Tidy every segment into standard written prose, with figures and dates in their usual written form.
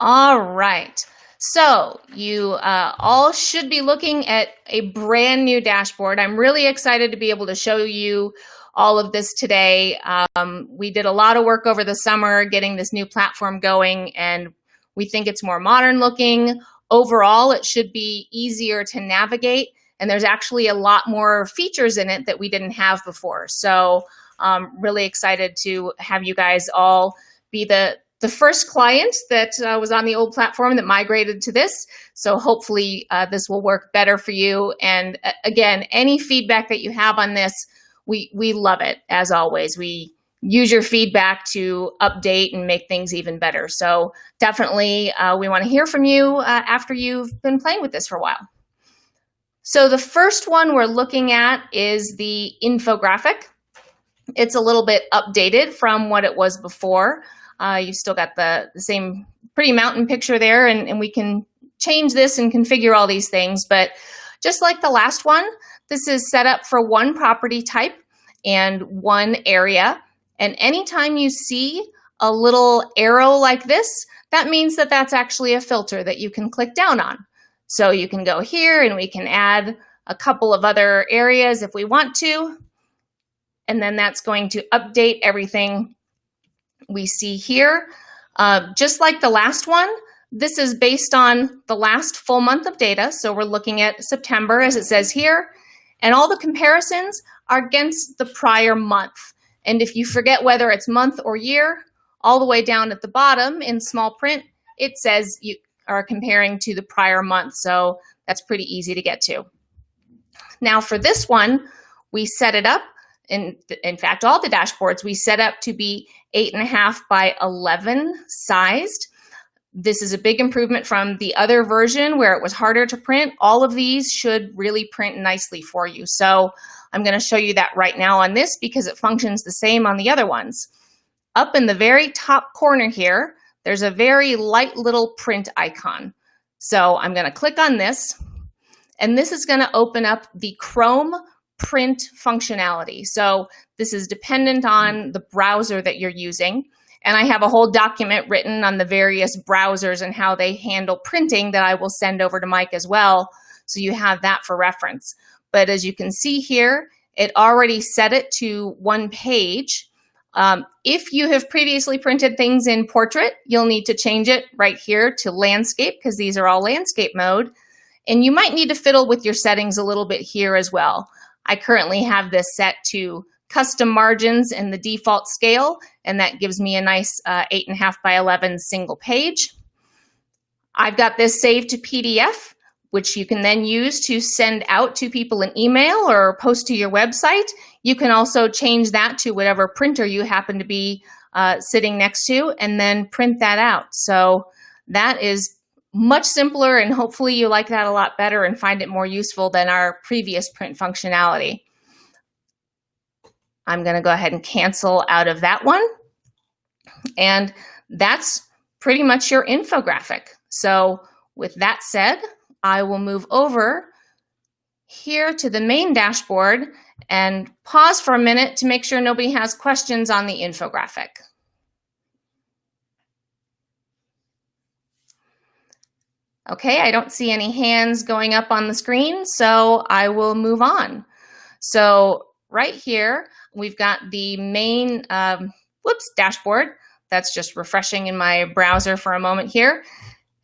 All right. So you all should be looking at a brand new dashboard. I'm really excited to be able to show you all of this today. We did a lot of work over the summer getting this new platform going, and we think it's more modern looking. Overall, it should be easier to navigate, and there's actually a lot more features in it that we didn't have before. So really excited to have you guys all be the first client that was on the old platform that migrated to this. So hopefully this will work better for you. And again, any feedback that you have on this, we love it, as always. We use your feedback to update and make things even better. So definitely we want to hear from you after you've been playing with this for a while. So the first one we're looking at is the infographic. It's a little bit updated from what it was before. You've still got the same pretty mountain picture there, and we can change this and configure all these things. But just like the last one, this is set up for one property type and one area. And anytime you see a little arrow like this, that means that that's actually a filter that you can click down on. So you can go here and we can add a couple of other areas if we want to. And then that's going to update everything we see here. Just like the last one, this is based on the last full month of data. So we're looking at September, as it says here, and all the comparisons are against the prior month. And if you forget whether it's month or year, all the way down at the bottom in small print, it says you are comparing to the prior month. So that's pretty easy to get to. Now for this one, we set it up. In fact, all the dashboards we set up to be 8.5 by 11 sized. This is a big improvement from the other version where it was harder to print. All of these should really print nicely for you. So I'm going to show you that right now on this because it functions the same on the other ones. Up in the very top corner here, there's a very light little print icon. So I'm going to click on this, and this is going to open up the Chrome print functionality. So this is dependent on the browser that you're using. And I have a whole document written on the various browsers and how they handle printing that I will send over to Mike as well. So you have that for reference. But as you can see here, it already set it to one page. If you have previously printed things in portrait, you'll need to change it right here to landscape because these are all landscape mode. And you might need to fiddle with your settings a little bit here as well. I currently have this set to custom margins and the default scale, and that gives me a nice 8.5 by 11 single page. I've got this saved to PDF, which you can then use to send out to people in email or post to your website. You can also change that to whatever printer you happen to be sitting next to and then print that out. So that is much simpler, and hopefully you like that a lot better and find it more useful than our previous print functionality. I'm going to go ahead and cancel out of that one. And that's pretty much your infographic. So with that said, I will move over here to the main dashboard and pause for a minute to make sure nobody has questions on the infographic. Okay, I don't see any hands going up on the screen, so I will move on. So right here, we've got the main dashboard. That's just refreshing in my browser for a moment here.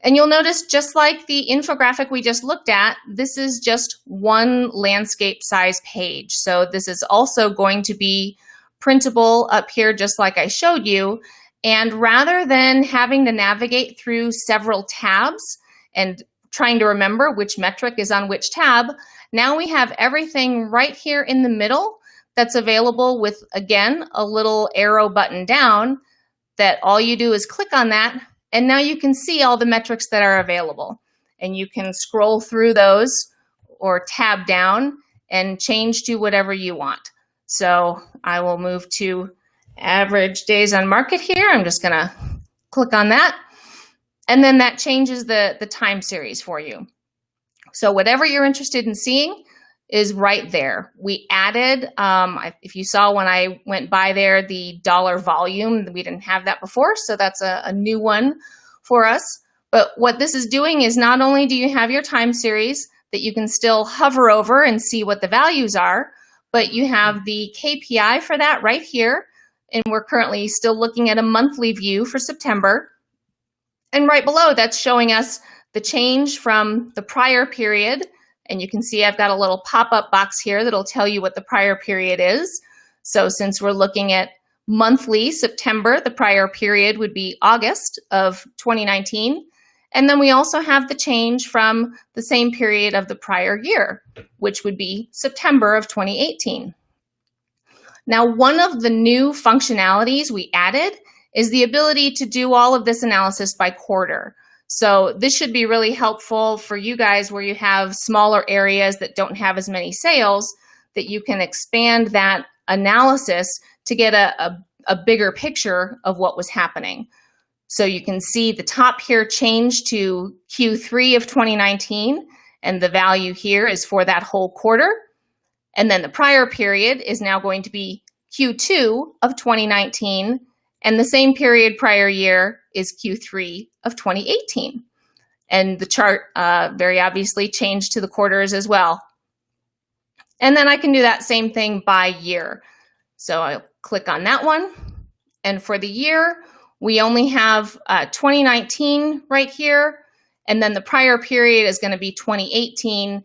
And you'll notice, just like the infographic we just looked at, this is just one landscape size page. So this is also going to be printable up here, just like I showed you. And rather than having to navigate through several tabs and trying to remember which metric is on which tab, now we have everything right here in the middle that's available with, again, a little arrow button down that all you do is click on that, and now you can see all the metrics that are available. And you can scroll through those or tab down and change to whatever you want. So I will move to average days on market here. I'm just gonna click on that. And then that changes the time series for you. So whatever you're interested in seeing is right there. We added, if you saw when I went by there, the dollar volume, we didn't have that before. So that's a new one for us. But what this is doing is not only do you have your time series that you can still hover over and see what the values are, but you have the KPI for that right here. And we're currently still looking at a monthly view for September. And right below, that's showing us the change from the prior period. And you can see I've got a little pop-up box here that'll tell you what the prior period is. So since we're looking at monthly September, the prior period would be August of 2019. And then we also have the change from the same period of the prior year, which would be September of 2018. Now, one of the new functionalities we added is the ability to do all of this analysis by quarter. So this should be really helpful for you guys where you have smaller areas that don't have as many sales, that you can expand that analysis to get a bigger picture of what was happening. So you can see the top here changed to Q3 of 2019, and the value here is for that whole quarter. And then the prior period is now going to be Q2 of 2019, and the same period prior year is Q3 of 2018. And the chart very obviously changed to the quarters as well. And then I can do that same thing by year. So I'll click on that one. And for the year, we only have 2019 right here. And then the prior period is going to be 2018.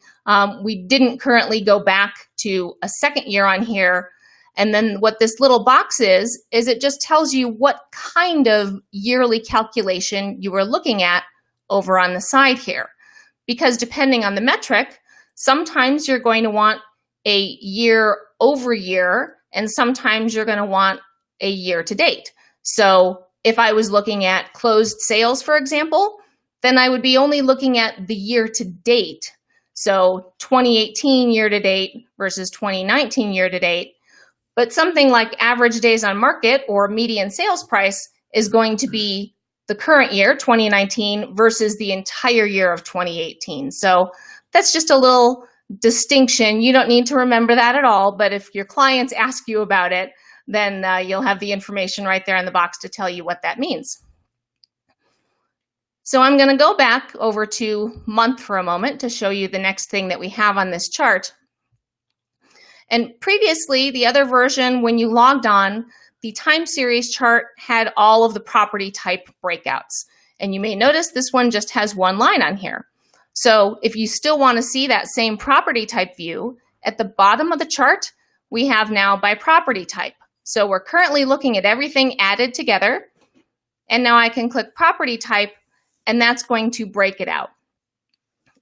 We didn't currently go back to a second year on here. And then what this little box is it just tells you what kind of yearly calculation you were looking at over on the side here. Because depending on the metric, sometimes you're going to want a year over year, and sometimes you're going to want a year to date. So if I was looking at closed sales, for example, then I would be only looking at the year to date. So 2018 year to date versus 2019 year to date. But something like average days on market or median sales price is going to be the current year, 2019, versus the entire year of 2018. So that's just a little distinction. You don't need to remember that at all, but if your clients ask you about it, then you'll have the information right there in the box to tell you what that means. So I'm going to go back over to month for a moment to show you the next thing that we have on this chart. And previously, the other version, when you logged on, the time series chart had all of the property type breakouts. And you may notice this one just has one line on here. So if you still want to see that same property type view, at the bottom of the chart, we have now by property type. So we're currently looking at everything added together. And now I can click property type, and that's going to break it out.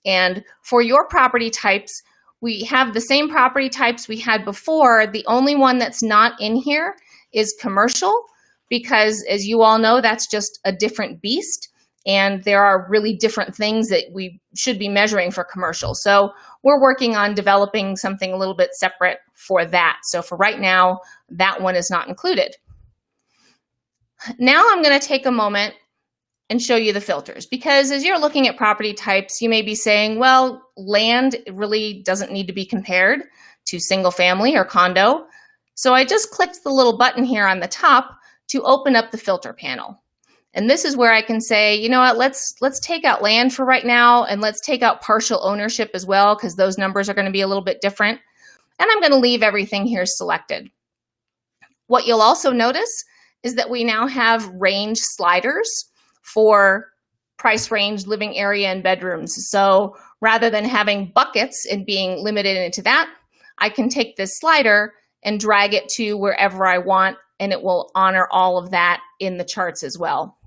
And for your property types, we have the same property types we had before. The only one that's not in here is commercial, because as you all know, that's just a different beast. And there are really different things that we should be measuring for commercial. So we're working on developing something a little bit separate for that. So for right now, that one is not included. Now I'm going to take a moment and show you the filters, because as you're looking at property types, you may be saying, well, land really doesn't need to be compared to single family or condo. So I just clicked the little button here on the top to open up the filter panel. And this is where I can say, you know what, let's take out land for right now, and let's take out partial ownership as well, because those numbers are going to be a little bit different. And I'm going to leave everything here selected. What you'll also notice is that we now have range sliders for price range, living area, and bedrooms. So rather than having buckets and being limited into that, I can take this slider and drag it to wherever I want, and it will honor all of that in the charts as well.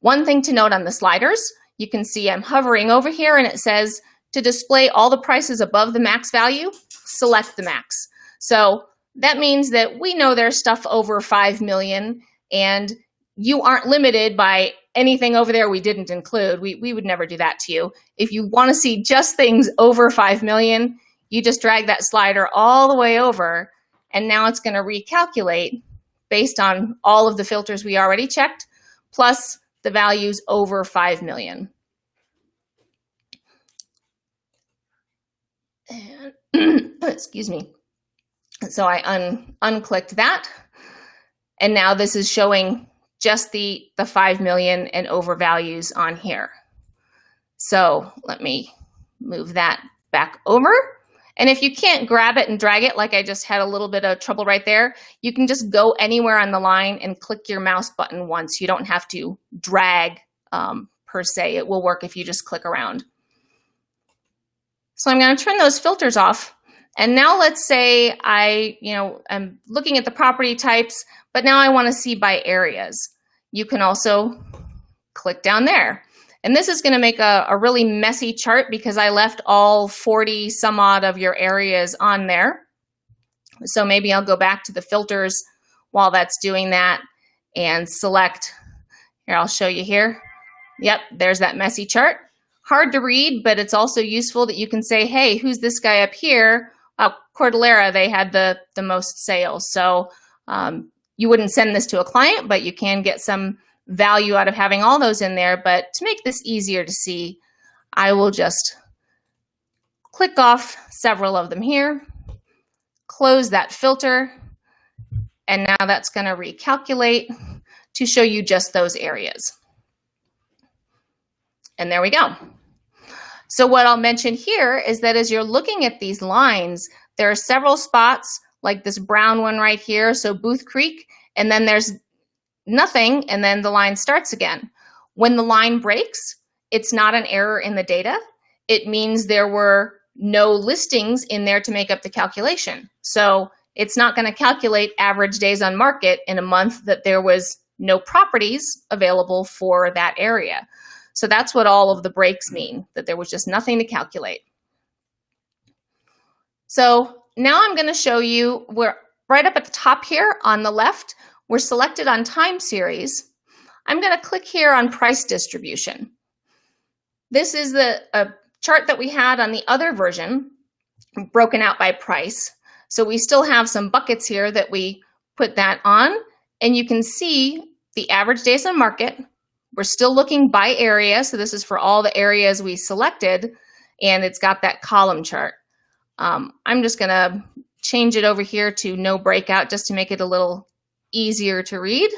One thing to note on the sliders, you can see I'm hovering over here and it says to display all the prices above the max value, select the max. So that means that we know there's stuff over 5 million, and you aren't limited by anything over there we didn't include. We would never do that to you. If you want to see just things over 5 million, you just drag that slider all the way over, and now it's going to recalculate based on all of the filters we already checked, plus the values over 5 million. And excuse me. So I unclicked that. And now this is showing just the 5 million and over values on here. So let me move that back over. And if you can't grab it and drag it, like I just had a little bit of trouble right there, you can just go anywhere on the line and click your mouse button once. You don't have to drag per se. It will work if you just click around. So I'm going to turn those filters off. And now let's say I'm looking at the property types, but now I want to see by areas. You can also click down there. And this is going to make a really messy chart because I left all 40 some odd of your areas on there. So maybe I'll go back to the filters while that's doing that and select. Here, I'll show you here. Yep, there's that messy chart. Hard to read, but it's also useful that you can say, hey, who's this guy up here? Cordillera, they had the most sales. So you wouldn't send this to a client, but you can get some value out of having all those in there. But to make this easier to see, I will just click off several of them here, close that filter, and now that's going to recalculate to show you just those areas. And there we go. So what I'll mention here is that as you're looking at these lines, there are several spots like this brown one right here, so Booth Creek, and then there's nothing, and then the line starts again. When the line breaks, it's not an error in the data. It means there were no listings in there to make up the calculation. So it's not going to calculate average days on market in a month that there was no properties available for that area. So that's what all of the breaks mean, that there was just nothing to calculate. So now I'm going to show you, we're right up at the top here on the left, we're selected on time series. I'm going to click here on price distribution. This is a chart that we had on the other version, broken out by price. So we still have some buckets here that we put that on, and you can see the average days on market. We're still looking by area, so this is for all the areas we selected, and it's got that column chart. I'm just going to change it over here to no breakout just to make it a little easier to read.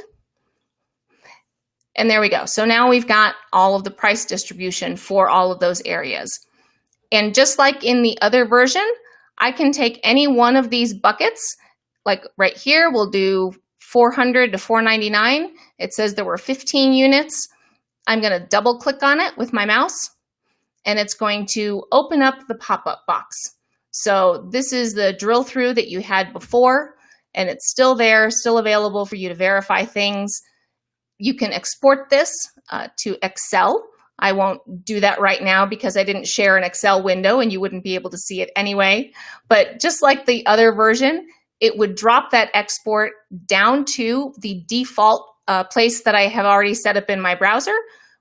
And there we go. So now we've got all of the price distribution for all of those areas. And just like in the other version, I can take any one of these buckets, like right here, we'll do 400 to 499. It says there were 15 units. I'm going to double click on it with my mouse, and it's going to open up the pop-up box. So this is the drill through that you had before, and it's still there, still available for you to verify things. You can export this to Excel. I won't do that right now because I didn't share an Excel window and you wouldn't be able to see it anyway. But just like the other version, it would drop that export down to the default place that I have already set up in my browser,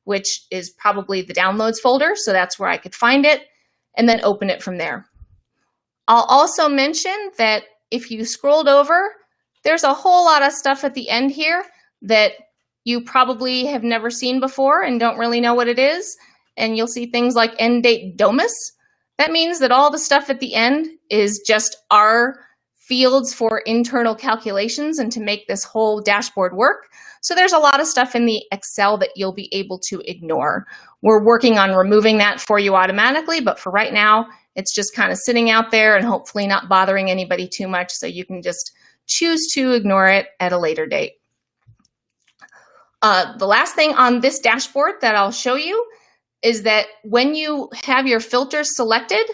which is probably the downloads folder. So that's where I could find it and then open it from there. I'll also mention that if you scrolled over, there's a whole lot of stuff at the end here that you probably have never seen before and don't really know what it is. And you'll see things like end date Domus. That means that all the stuff at the end is just our fields for internal calculations and to make this whole dashboard work. So there's a lot of stuff in the Excel that you'll be able to ignore. We're working on removing that for you automatically, but for right now, it's just kind of sitting out there and hopefully not bothering anybody too much, so you can just choose to ignore it at a later date. The last thing on this dashboard that I'll show you is that when you have your filters selected,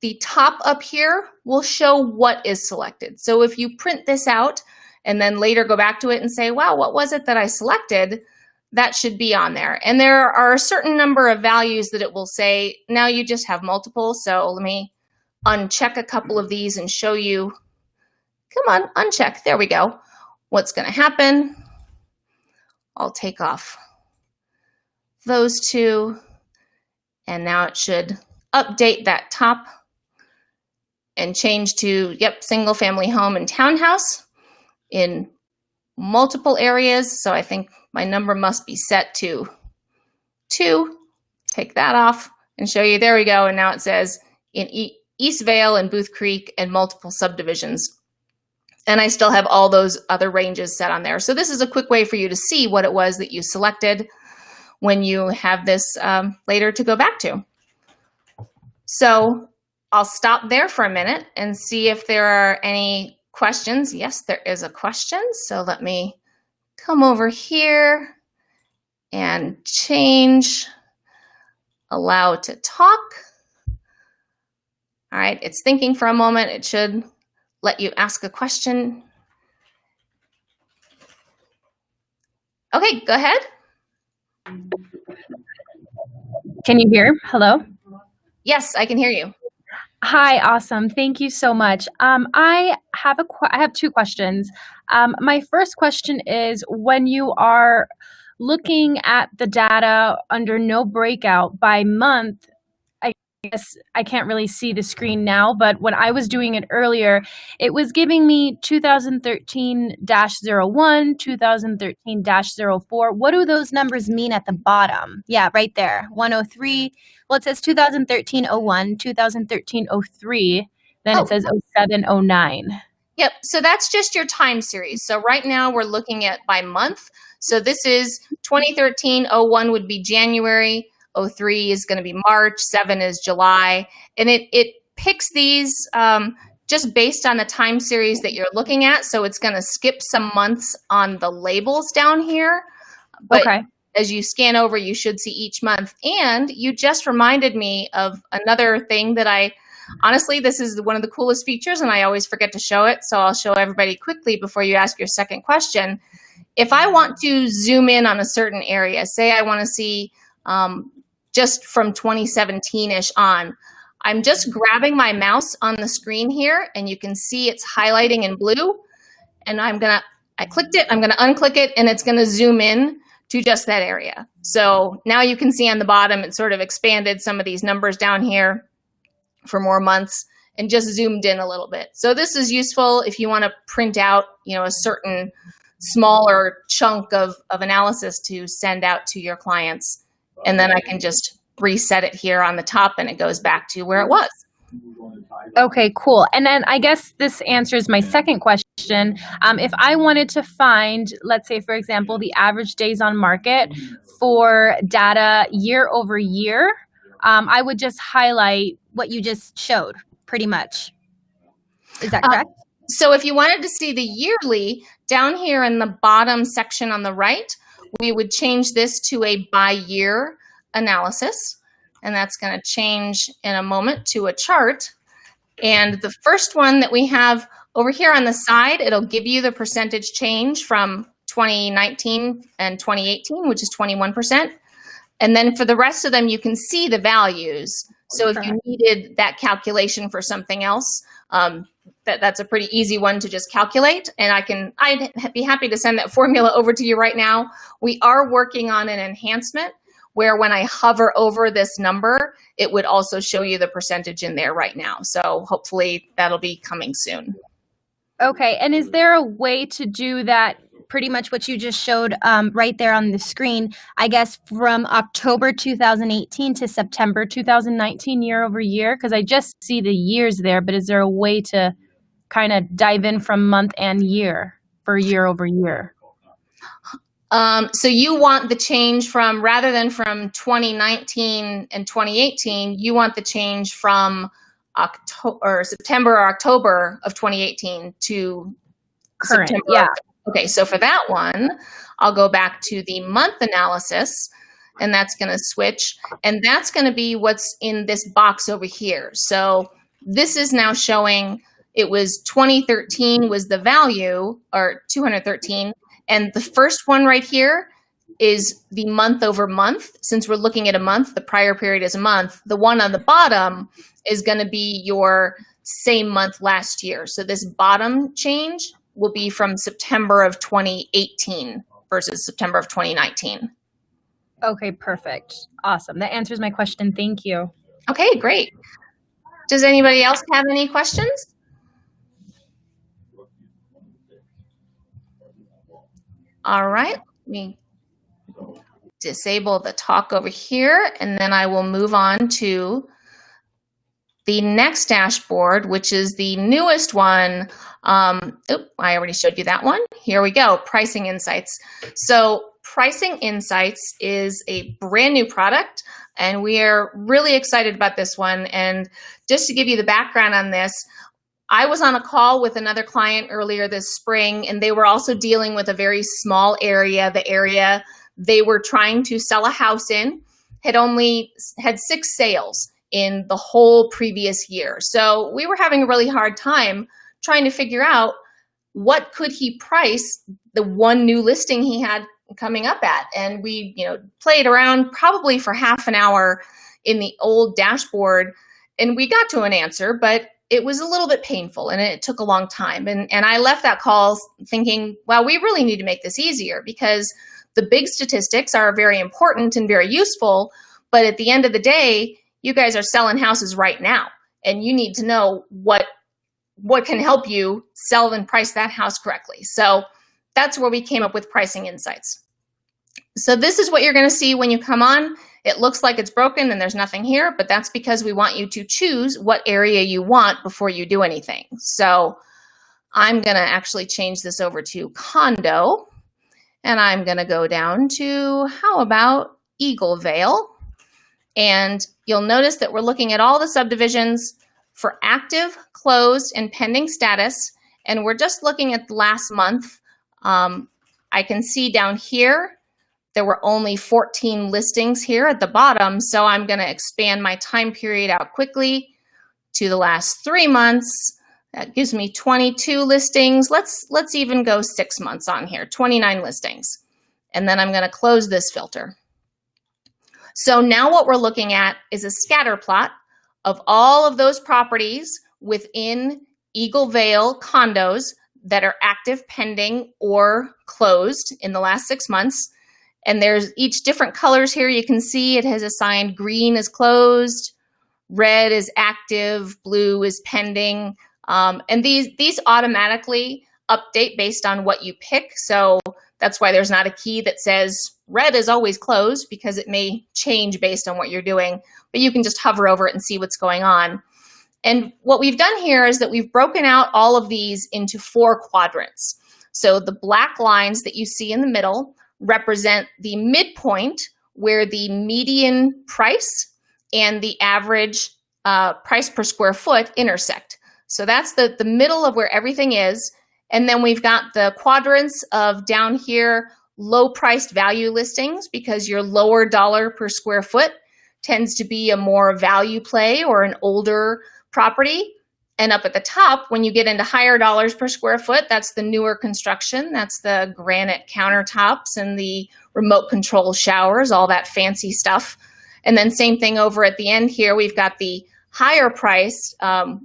the top up here will show what is selected. So if you print this out and then later go back to it and say, wow, what was it that I selected? That should be on there. And there are a certain number of values that it will say, now you just have multiple. So let me uncheck a couple of these and show you. Come on, uncheck. There we go. What's going to happen? I'll take off those two. And now it should update that top and change to, yep, single family home and townhouse in multiple areas. So I think my number must be set to 2. Take that off and show you. There we go. And now it says in East Vale and Booth Creek and multiple subdivisions. And I still have all those other ranges set on there. So this is a quick way for you to see what it was that you selected when you have this later to go back to. So I'll stop there for a minute and see if there are any questions. Yes, there is a question. So let me come over here and change allow to talk. All right, it's thinking for a moment. It should let you ask a question. Okay, go ahead. Can you hear? Hello? Yes, I can hear you. Hi, awesome. Thank you so much. I have two questions. My first question is, when you are looking at the data under no breakout by month, I guess I can't really see the screen now, but when I was doing it earlier, it was giving me 2013-01, 2013-04. What do those numbers mean at the bottom? Yeah, right there, 103. Well, it says 2013-01, 2013-03, then it says 07-09. Yep, so that's just your time series. So right now we're looking at by month. So this is 2013-01 would be January, 03 is going to be March, 7 is July, and it picks these just based on the time series that you're looking at. So it's going to skip some months on the labels down here. But Okay. as you scan over, you should see each month. And you just reminded me of another thing that honestly, this is one of the coolest features, and I always forget to show it. So I'll show everybody quickly before you ask your second question. If I want to zoom in on a certain area, say I want to see just from 2017-ish on, I'm just grabbing my mouse on the screen here, and you can see it's highlighting in blue. And I clicked it, I'm going to unclick it, and it's going to zoom in to just that area. So now you can see on the bottom, it sort of expanded some of these numbers down here for more months and just zoomed in a little bit. So this is useful if you want to print out, a certain smaller chunk of analysis to send out to your clients. And then I can just reset it here on the top and it goes back to where it was. Okay, cool. And then I guess this answers my second question. If I wanted to find, let's say, for example, the average days on market for data year over year, I would just highlight what you just showed, pretty much. Is that correct? So if you wanted to see the yearly, down here in the bottom section on the right, we would change this to a by year analysis. And that's going to change in a moment to a chart. And the first one that we have over here on the side, it'll give you the percentage change from 2019 and 2018, which is 21%. And then for the rest of them, you can see the values. So if you needed that calculation for something else, that's a pretty easy one to just calculate. And I'd be happy to send that formula over to you right now. We are working on an enhancement where when I hover over this number, it would also show you the percentage in there right now. So hopefully that'll be coming soon. Okay, and is there a way to do that, pretty much what you just showed right there on the screen, I guess from October 2018 to September 2019 year over year? Because I just see the years there, but is there a way to kind of dive in from month and year for year over year? So you want the change from, rather than from 2019 and 2018, you want the change from September or October of 2018 to Current, September. yeah. Okay, so for that one, I'll go back to the month analysis, and that's going to switch, and that's going to be what's in this box over here. So this is now showing it was 2013 was the value, or 213, and the first one right here is the month over month. Since we're looking at a month, the prior period is a month. The one on the bottom is going to be your same month last year. So this bottom change will be from September of 2018 versus September of 2019. Okay, perfect. Awesome. That answers my question. Thank you. Okay, great. Does anybody else have any questions? All right, let me disable the talk over here, and then I will move on to the next dashboard, which is the newest one. I already showed you that one. Here we go, Pricing Insights. So Pricing Insights is a brand new product, and we are really excited about this one. And just to give you the background on this, I was on a call with another client earlier this spring, and they were also dealing with a very small area. The area they were trying to sell a house in had only had 6 sales in the whole previous year. So we were having a really hard time trying to figure out what could he price the one new listing he had coming up at. And we, played around probably for half an hour in the old dashboard, and we got to an answer, but it was a little bit painful and it took a long time. And I left that call thinking, well, we really need to make this easier, because the big statistics are very important and very useful. But at the end of the day, you guys are selling houses right now, and you need to know what can help you sell and price that house correctly. So that's where we came up with Pricing Insights. So this is what you're going to see when you come on. It looks like it's broken and there's nothing here, but that's because we want you to choose what area you want before you do anything. So I'm going to actually change this over to condo, and I'm going to go down to, how about Eagle Vale? And you'll notice that we're looking at all the subdivisions for active, closed, and pending status. And we're just looking at the last month. I can see down here, there were only 14 listings here at the bottom. So I'm going to expand my time period out quickly to the last 3 months. That gives me 22 listings. Let's even go 6 months on here, 29 listings. And then I'm going to close this filter. So now what we're looking at is a scatter plot of all of those properties within Eagle Vale condos that are active, pending, or closed in the last 6 months. And there's each different colors here. You can see it has assigned green is closed, red is active, blue is pending. And these automatically update based on what you pick. So that's why there's not a key that says red is always closed, because it may change based on what you're doing, but you can just hover over it and see what's going on. And what we've done here is that we've broken out all of these into 4 quadrants. So the black lines that you see in the middle represent the midpoint where the median price and the average price per square foot intersect. So that's the middle of where everything is. And then we've got the quadrants of down here, low priced value listings, because your lower dollar per square foot tends to be a more value play or an older property. And up at the top, when you get into higher dollars per square foot, that's the newer construction. That's the granite countertops and the remote control showers, all that fancy stuff. And then same thing over at the end here, we've got the higher price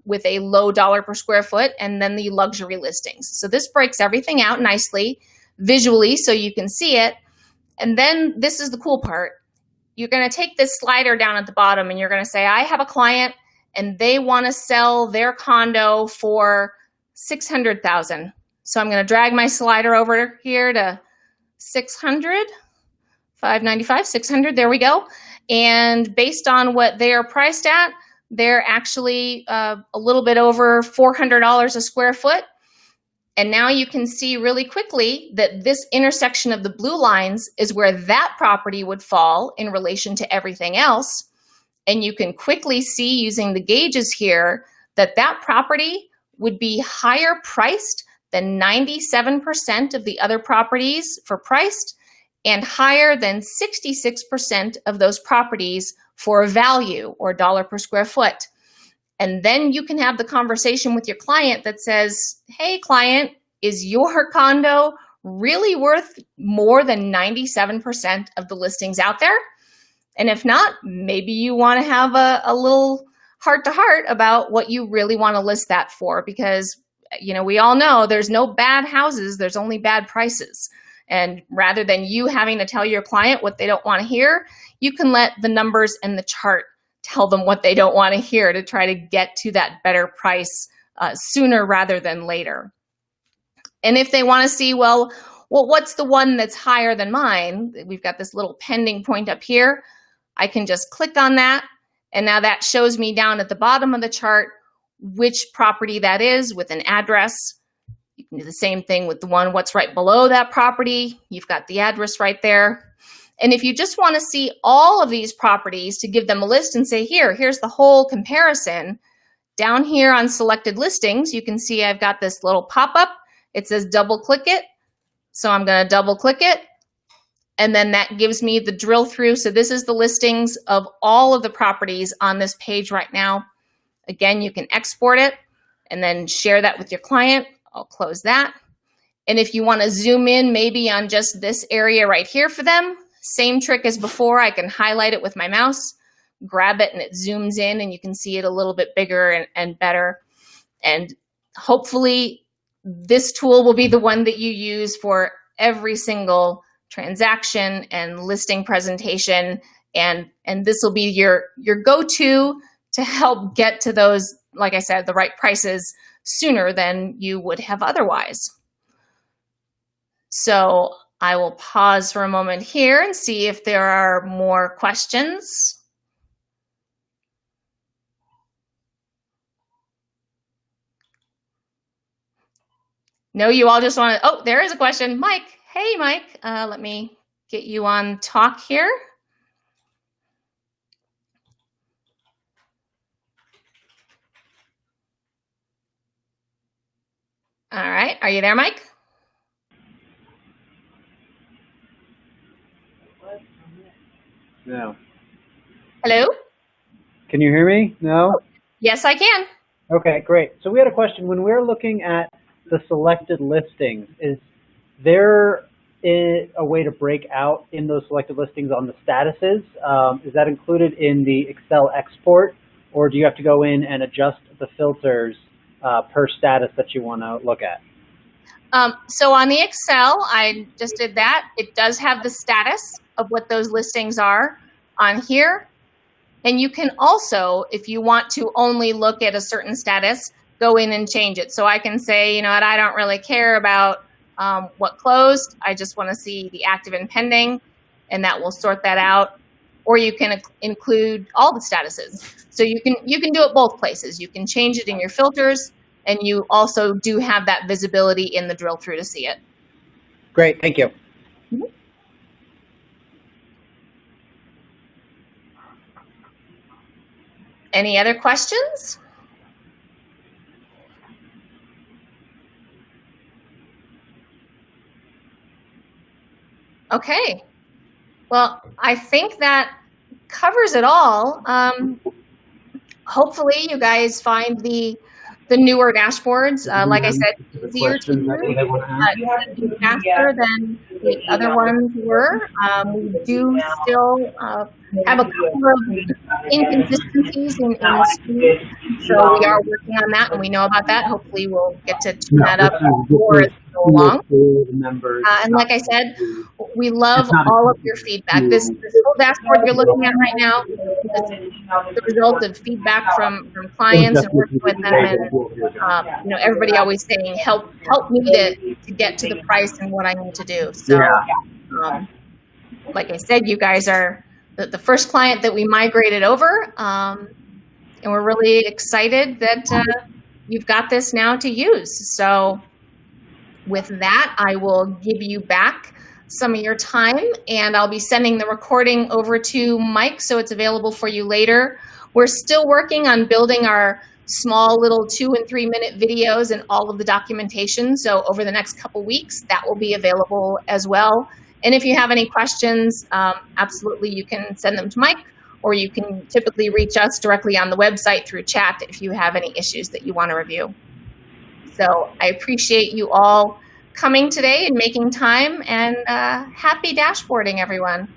with a low dollar per square foot, and then the luxury listings. So this breaks everything out nicely visually so you can see it. And then this is the cool part. You're going to take this slider down at the bottom and you're going to say, I have a client and they want to sell their condo for $600,000. So I'm going to drag my slider over here to 600, 595, 600. There we go. And based on what they are priced at, they're actually a little bit over $400 a square foot. And now you can see really quickly that this intersection of the blue lines is where that property would fall in relation to everything else. And you can quickly see using the gauges here that that property would be higher priced than 97% of the other properties for priced, and higher than 66% of those properties for value or dollar per square foot. And then you can have the conversation with your client that says, hey, client, is your condo really worth more than 97% of the listings out there? And if not, maybe you want to have a little heart-to-heart about what you really want to list that for, because we all know there's no bad houses, there's only bad prices. And rather than you having to tell your client what they don't want to hear, you can let the numbers and the chart tell them what they don't want to hear to try to get to that better price sooner rather than later. And if they want to see, well, what's the one that's higher than mine? We've got this little pending point up here. I can just click on that, And now that shows me down at the bottom of the chart which property that is with an address. You can do the same thing with the one what's right below that property. You've got the address right there. And if you just want to see all of these properties to give them a list and say, here's the whole comparison, down here on selected listings, you can see I've got this little pop-up. It says double click it. So I'm going to double click it. And then that gives me the drill through. So this is the listings of all of the properties on this page right now. Again, you can export it and then share that with your client. I'll close that. And if you want to zoom in maybe on just this area right here for them, same trick as before. I can highlight it with my mouse, grab it, and it zooms in and you can see it a little bit bigger and better. And hopefully this tool will be the one that you use for every single transaction and listing presentation. And this will be your go-to to help get to those, like I said, the right prices sooner than you would have otherwise. So I will pause for a moment here and see if there are more questions. No, you all just want to, oh, there is a question. Mike, hey, Mike, let me get you on talk here. All right, are you there, Mike? No. Hello? Can you hear me? No? Yes, I can. Okay, great. So we had a question. When we're looking at the selected listings, is there a way to break out in those selected listings on the statuses? Is that included in the Excel export, or do you have to go in and adjust the filters per status that you want to look at? So on the Excel, I just did that. It does have the status of what those listings are on here. And you can also, if you want to only look at a certain status, go in and change it. So I can say, you know what, I don't really care about what closed. I just want to see the active and pending, and that will sort that out. Or you can include all the statuses. So you can do it both places. You can change it in your filters, and you also do have that visibility in the drill through to see it. Great, thank you. Mm-hmm. Any other questions? Okay. Well, I think that covers it all. Hopefully you guys find the newer dashboards, like I said, easier to use, faster than the other ones were. We do still have a couple of inconsistencies in the speed, so we are working on that, and we know about that. Hopefully we'll get to tune that up more as we go along. And like I said, we love all of your feedback. This whole dashboard you're looking at right now is the result of feedback from clients and working with them, and you know, everybody always saying, help me to get to the price and what I need to do. So like I said, you guys are the first client that we migrated over, and we're really excited that you've got this now to use. So with that, I will give you back some of your time, and I'll be sending the recording over to Mike so it's available for you later. We're still working on building our small little 2- and 3-minute videos and all of the documentation. So over the next couple weeks, that will be available as well. And if you have any questions, absolutely, you can send them to Mike, or you can typically reach us directly on the website through chat if you have any issues that you want to review. So I appreciate you all coming today and making time, and happy dashboarding, everyone.